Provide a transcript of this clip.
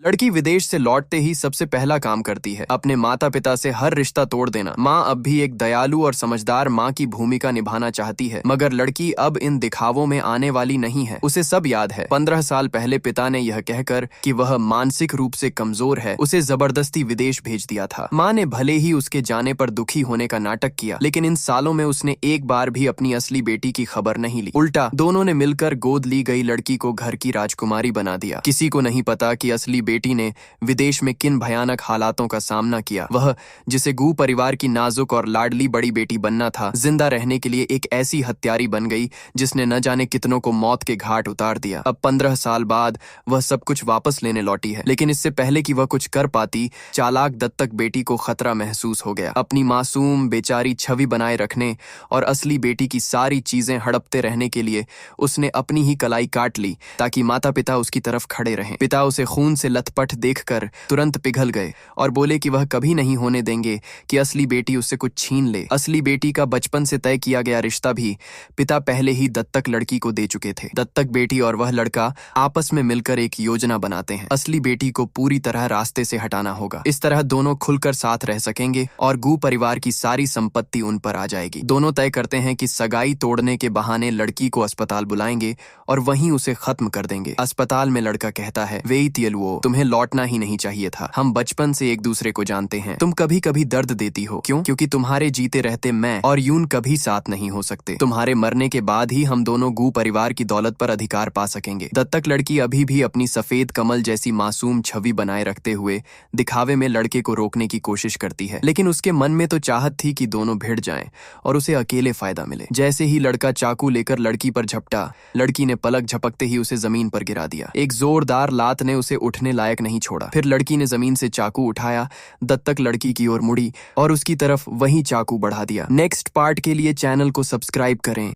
लड़की विदेश से लौटते ही सबसे पहला काम करती है अपने माता पिता से हर रिश्ता तोड़ देना। माँ अब भी एक दयालु और समझदार माँ की भूमिका निभाना चाहती है, मगर लड़की अब इन दिखावों में आने वाली नहीं है। उसे सब याद है। 15 साल पहले पिता ने यह कहकर कि वह मानसिक रूप से कमजोर है, उसे जबरदस्ती विदेश भेज दिया था। माँ ने भले ही उसके जाने पर दुखी होने का नाटक किया, लेकिन इन सालों में उसने एक बार भी अपनी असली बेटी की खबर नहीं ली। उल्टा दोनों ने मिलकर गोद ली गई लड़की को घर की राजकुमारी बना दिया। किसी को नहीं पता कि असली बेटी ने विदेश में किन भयानक हालातों का सामना किया। वह जिसे गू परिवार की नाजुक और लाडली बड़ी बेटी बनना था, जिंदा रहने के लिए एक ऐसी हत्यारी बन गई जिसने न जाने कितनों को मौत के घाट उतार दिया। अब 15 साल बाद वह सब कुछ वापस लेने लौटी है, लेकिन इससे पहले कि वह कुछ कर पाती, चालाक दत्तक बेटी को खतरा महसूस हो गया। अपनी मासूम बेचारी छवि बनाए रखने और असली बेटी की सारी चीजें हड़पते रहने के लिए उसने अपनी ही कलाई काट ली, ताकि माता पिता उसकी तरफ खड़े रहें। पिता उसे खून से लथपथ देखकर तुरंत पिघल गए और बोले कि वह कभी नहीं होने देंगे कि असली बेटी उससे कुछ छीन ले। असली बेटी का बचपन से तय किया गया रिश्ता भी पिता पहले ही दत्तक लड़की को दे चुके थे। दत्तक बेटी और वह लड़का आपस में मिलकर एक योजना बनाते हैं। असली बेटी को पूरी तरह रास्ते से हटाना होगा। इस तरह दोनों खुलकर साथ रह सकेंगे और गू परिवार की सारी संपत्ति उन पर आ जाएगी। दोनों तय करते हैं कि सगाई तोड़ने के बहाने लड़की को अस्पताल बुलाएंगे और वहीं उसे खत्म कर देंगे। अस्पताल में लड़का कहता है, वेई तियलुओ, तुम्हें लौटना ही नहीं चाहिए था। हम बचपन से एक दूसरे को जानते हैं। तुम कभी कभी दर्द देती हो। क्यों? क्योंकि तुम्हारे जीते रहते मैं और यून कभी साथ नहीं हो सकते। तुम्हारे मरने के बाद ही हम दोनों गू परिवार की दौलत पर अधिकार पा सकेंगे। दत्तक लड़की अभी भी अपनी सफेद कमल जैसी मासूम छवि बनाए रखते हुए दिखावे में लड़के को रोकने की कोशिश करती है, लेकिन उसके मन में तो चाहत थी कि दोनों भिड़ जाएं और उसे अकेले फायदा मिले। जैसे ही लड़का चाकू लेकर लड़की पर झपटा, लड़की ने पलक झपकते ही उसे जमीन पर गिरा दिया। एक जोरदार लात ने उसे उठने लायक नहीं छोड़ा। फिर लड़की ने जमीन से चाकू उठाया, दत्तक लड़की की ओर मुड़ी और उसकी तरफ वही चाकू बढ़ा दिया। नेक्स्ट पार्ट के लिए चैनल को सब्सक्राइब करें।